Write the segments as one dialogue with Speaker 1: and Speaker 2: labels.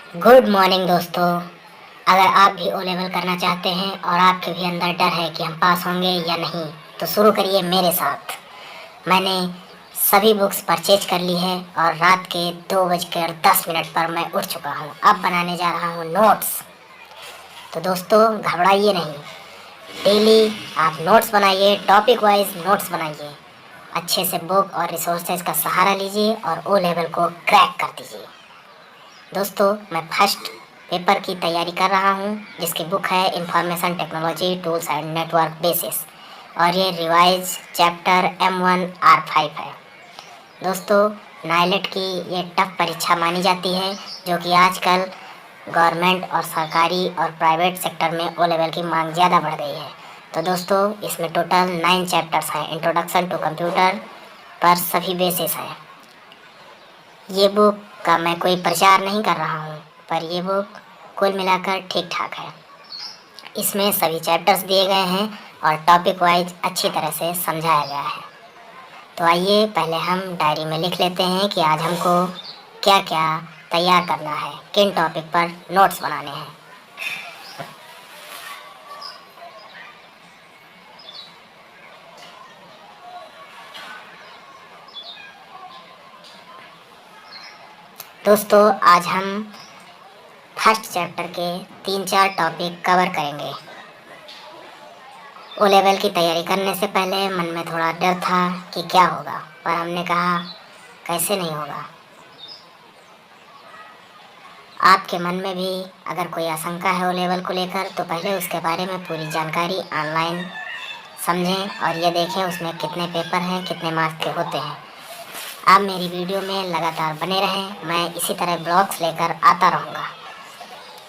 Speaker 1: Good morning दोस्तों। अगर आप भी ओ लेवल करना चाहते हैं और आपके भी अंदर डर है कि हम पास होंगे या नहीं, तो शुरू करिए मेरे साथ। मैंने सभी बुक्स परचेज कर ली है और रात के 2:10 पर मैं उठ चुका हूँ। अब बनाने जा रहा हूँ नोट्स। तो दोस्तों घबराइए नहीं, डेली आप नोट्स बनाइए, टॉपिक वाइज नोट्स बनाइए। अच्छे से बुक और रिसोर्सेज का सहारा लीजिए और ओ लेवल को क्रैक कर दीजिए। दोस्तों मैं फर्स्ट पेपर की तैयारी कर रहा हूँ, जिसकी बुक है information technology tools and network basis, और ये रिवाइज चैप्टर M1R5 है। दोस्तों नाइलेट की ये टफ परीक्षा मानी जाती है, जो कि आजकल गवर्नमेंट और सरकारी और प्राइवेट सेक्टर में ओ लेवल की मांग ज़्यादा बढ़ गई है। तो दोस्तों इसमें टोटल 9 चैप्टर्स हैं। इंट्रोडक्शन टू कंप्यूटर पर सभी बेसिस है। ये बुक का मैं कोई प्रचार नहीं कर रहा हूँ, पर ये बुक कुल मिलाकर ठीक ठाक है। इसमें सभी चैप्टर्स दिए गए हैं और टॉपिक वाइज अच्छी तरह से समझाया गया है। तो आइए पहले हम डायरी में लिख लेते हैं कि आज हमको क्या क्या तैयार करना है, किन टॉपिक पर नोट्स बनाने हैं। दोस्तों आज हम फर्स्ट चैप्टर के 3-4 टॉपिक कवर करेंगे। ओ लेवल की तैयारी करने से पहले मन में थोड़ा डर था कि क्या होगा, पर हमने कहा कैसे नहीं होगा। आपके मन में भी अगर कोई आशंका है ओ लेवल को लेकर, तो पहले उसके बारे में पूरी जानकारी ऑनलाइन समझें और ये देखें उसमें कितने पेपर हैं, कितने मार्क्स के होते हैं। आप मेरी वीडियो में लगातार बने रहें, मैं इसी तरह ब्लॉग्स लेकर आता रहूँगा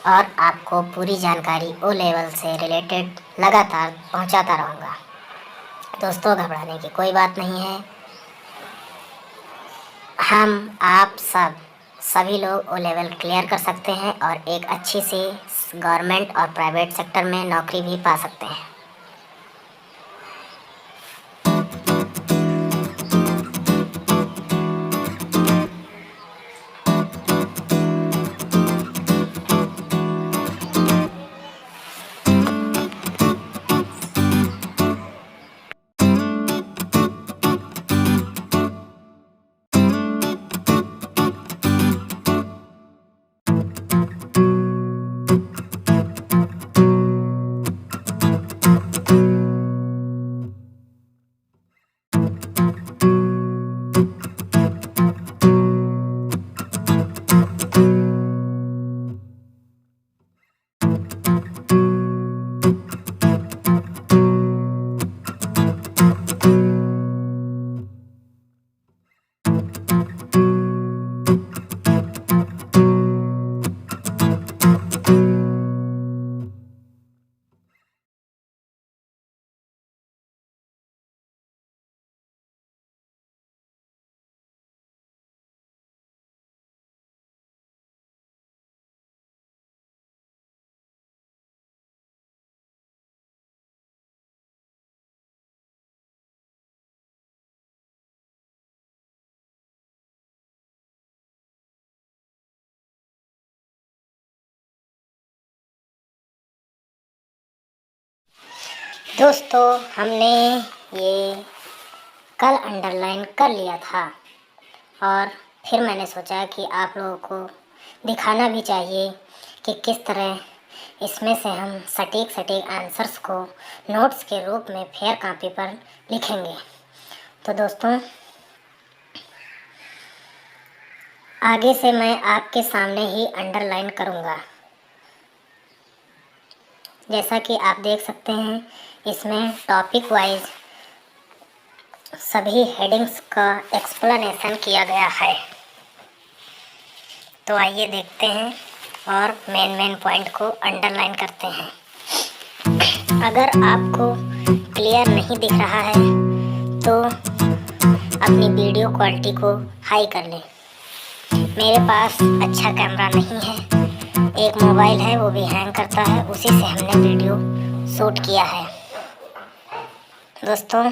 Speaker 1: और आपको पूरी जानकारी ओ लेवल से रिलेटेड लगातार पहुँचाता रहूँगा। दोस्तों घबराने की कोई बात नहीं है। हम आप सभी लोग ओ लेवल क्लियर कर सकते हैं और एक अच्छी सी गवर्नमेंट और प्राइवेट सेक्टर में नौकरी भी पा सकते हैं। दोस्तों हमने ये कल अंडरलाइन कर लिया था और फिर मैंने सोचा कि आप लोगों को दिखाना भी चाहिए कि किस तरह इसमें से हम सटीक सटीक आंसर्स को नोट्स के रूप में फेयर कॉपी पर लिखेंगे। तो दोस्तों आगे से मैं आपके सामने ही अंडरलाइन करूँगा। जैसा कि आप देख सकते हैं इसमें टॉपिक वाइज सभी हेडिंग्स का एक्सप्लेनेशन किया गया है। तो आइए देखते हैं और मेन पॉइंट को अंडरलाइन करते हैं। अगर आपको क्लियर नहीं दिख रहा है तो अपनी वीडियो क्वालिटी को हाई कर लें। मेरे पास अच्छा कैमरा नहीं है, एक मोबाइल है वो भी हैंग करता है, उसी से हमने वीडियो शूट किया है। दोस्तों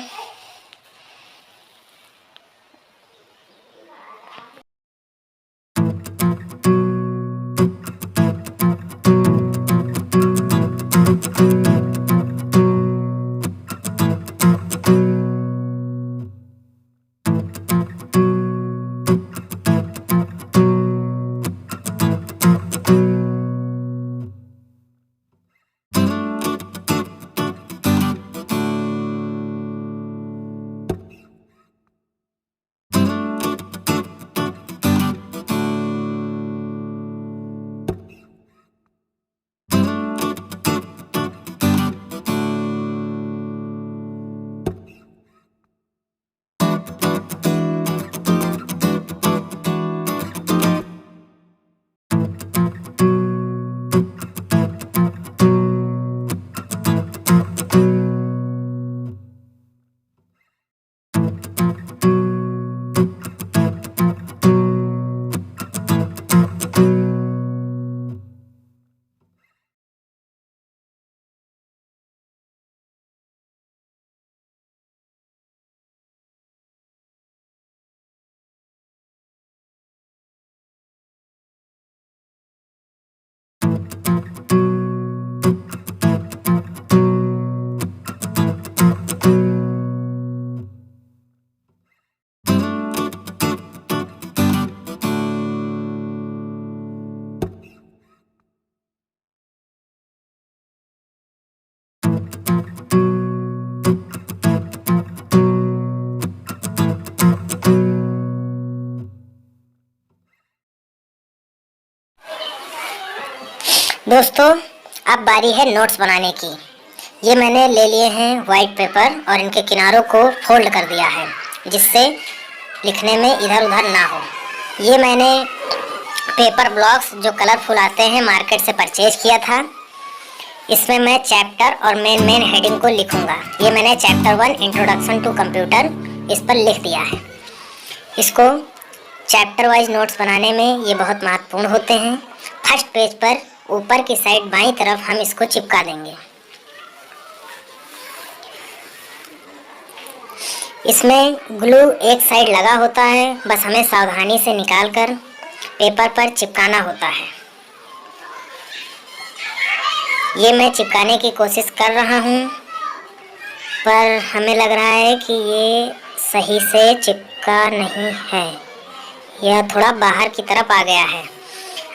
Speaker 1: दोस्तों, अब बारी है नोट्स बनाने की। ये मैंने ले लिए हैं वाइट पेपर और इनके किनारों को फोल्ड कर दिया है, जिससे लिखने में इधर उधर ना हो। ये मैंने पेपर ब्लॉक्स जो कलरफुल आते हैं मार्केट से परचेज किया था। इसमें मैं चैप्टर और मेन हेडिंग को लिखूंगा। ये मैंने चैप्टर 1 इंट्रोडक्शन टू कंप्यूटर इस पर लिख दिया है। इसको चैप्टर वाइज नोट्स बनाने में ये बहुत महत्वपूर्ण होते हैं। फर्स्ट पेज पर ऊपर की साइड बाईं तरफ हम इसको चिपका देंगे। इसमें ग्लू एक साइड लगा होता है, बस हमें सावधानी से निकालकर पेपर पर चिपकाना होता है। ये मैं चिपकाने की कोशिश कर रहा हूँ, पर हमें लग रहा है कि ये सही से चिपका नहीं है, यह थोड़ा बाहर की तरफ आ गया है।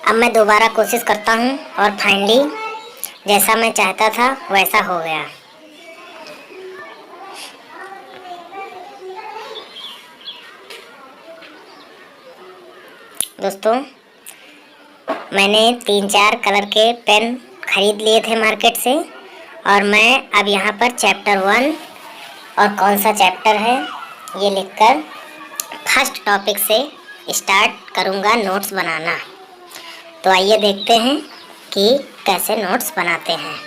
Speaker 1: अब मैं दोबारा कोशिश करता हूँ और फाइनली जैसा मैं चाहता था वैसा हो गया। दोस्तों, मैंने 3-4 कलर के पेन खरीद लिए थे मार्केट से और मैं अब यहाँ पर चैप्टर 1 और कौन सा चैप्टर है ये लिखकर फर्स्ट टॉपिक से स्टार्ट करूँगा नोट्स बनाना। तो आइए देखते हैं कि कैसे नोट्स बनाते हैं।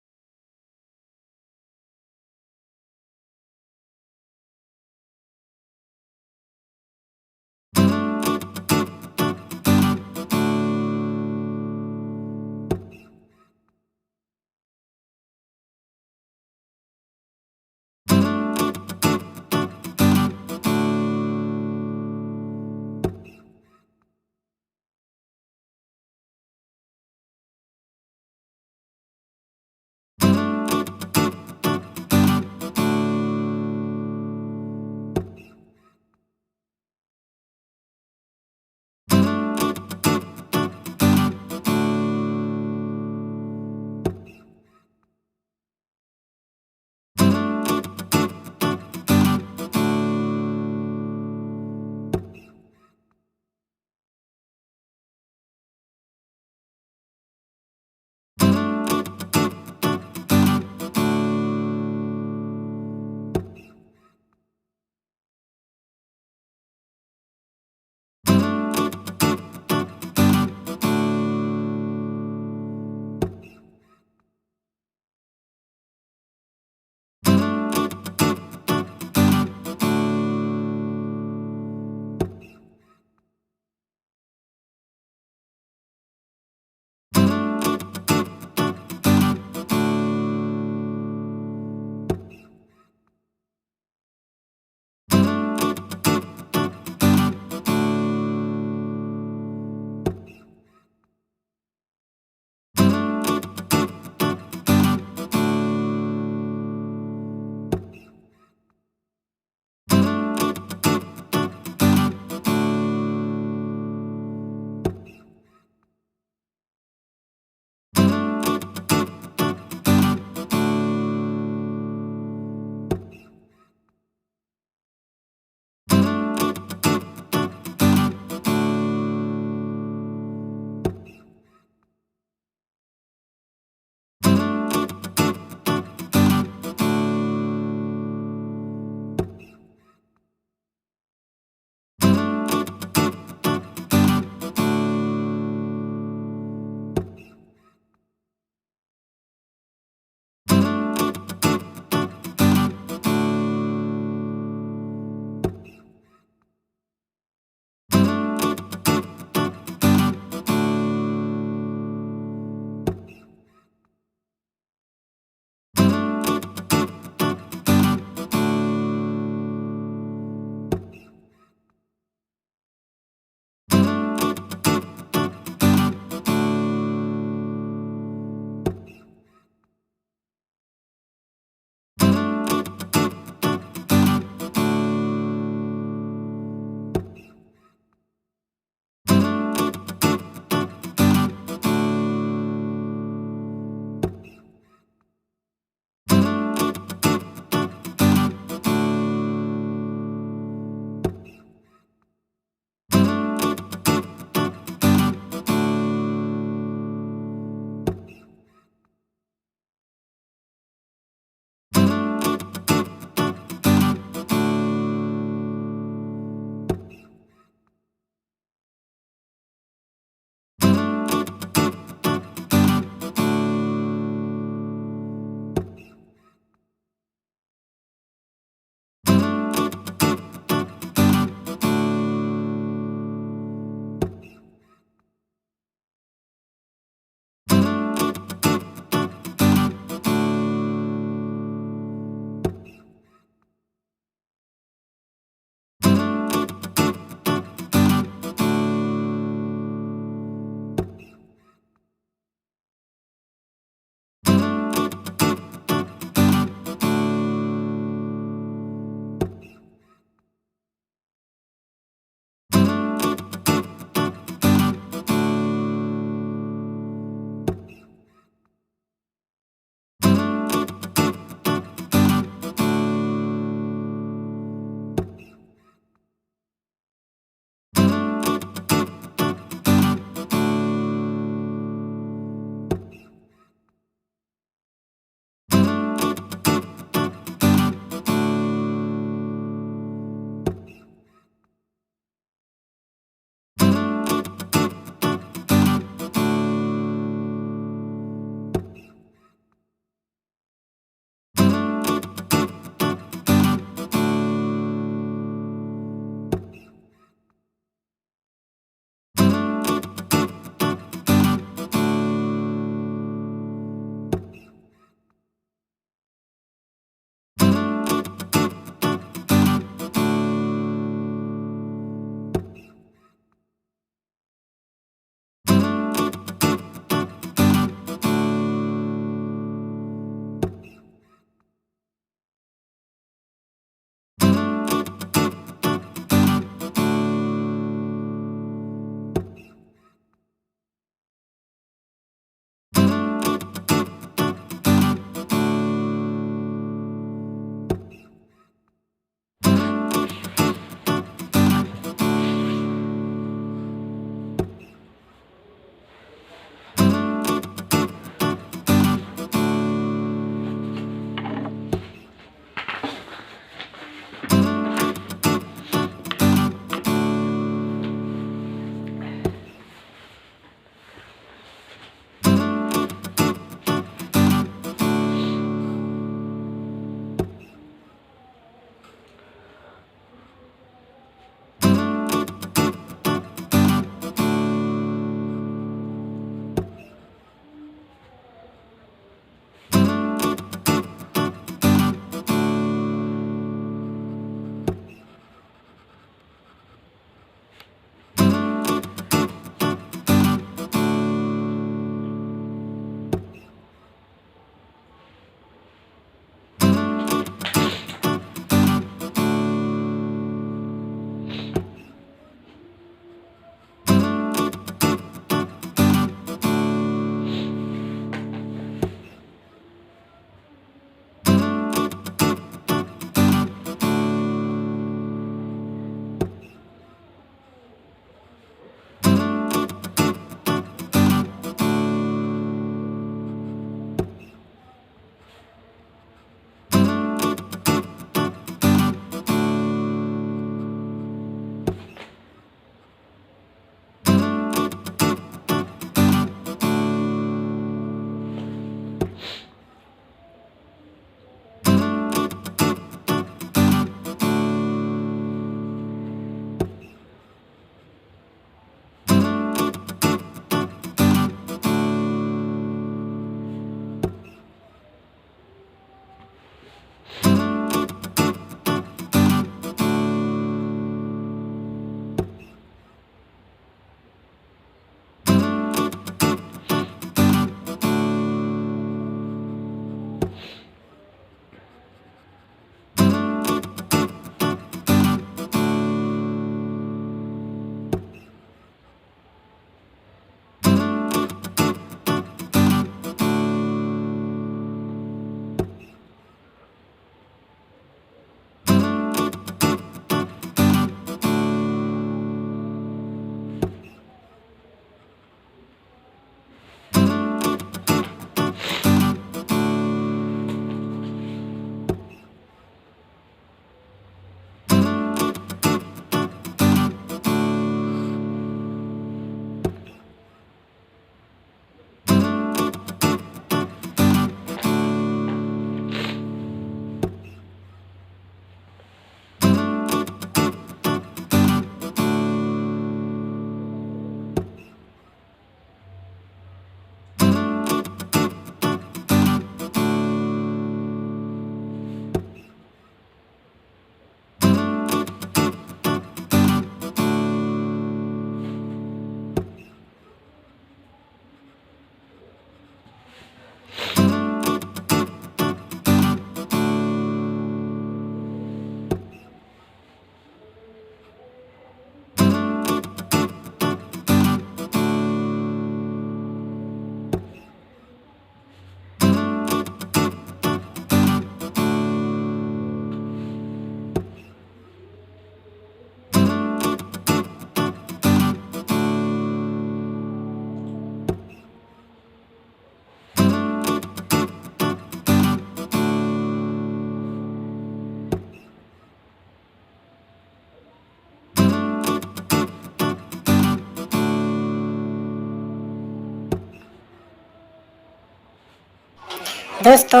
Speaker 1: दोस्तों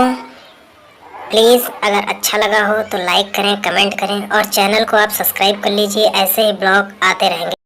Speaker 1: प्लीज़ अगर अच्छा लगा हो तो लाइक करें, कमेंट करें और चैनल को आप सब्सक्राइब कर लीजिए। ऐसे ही ब्लॉग आते रहेंगे।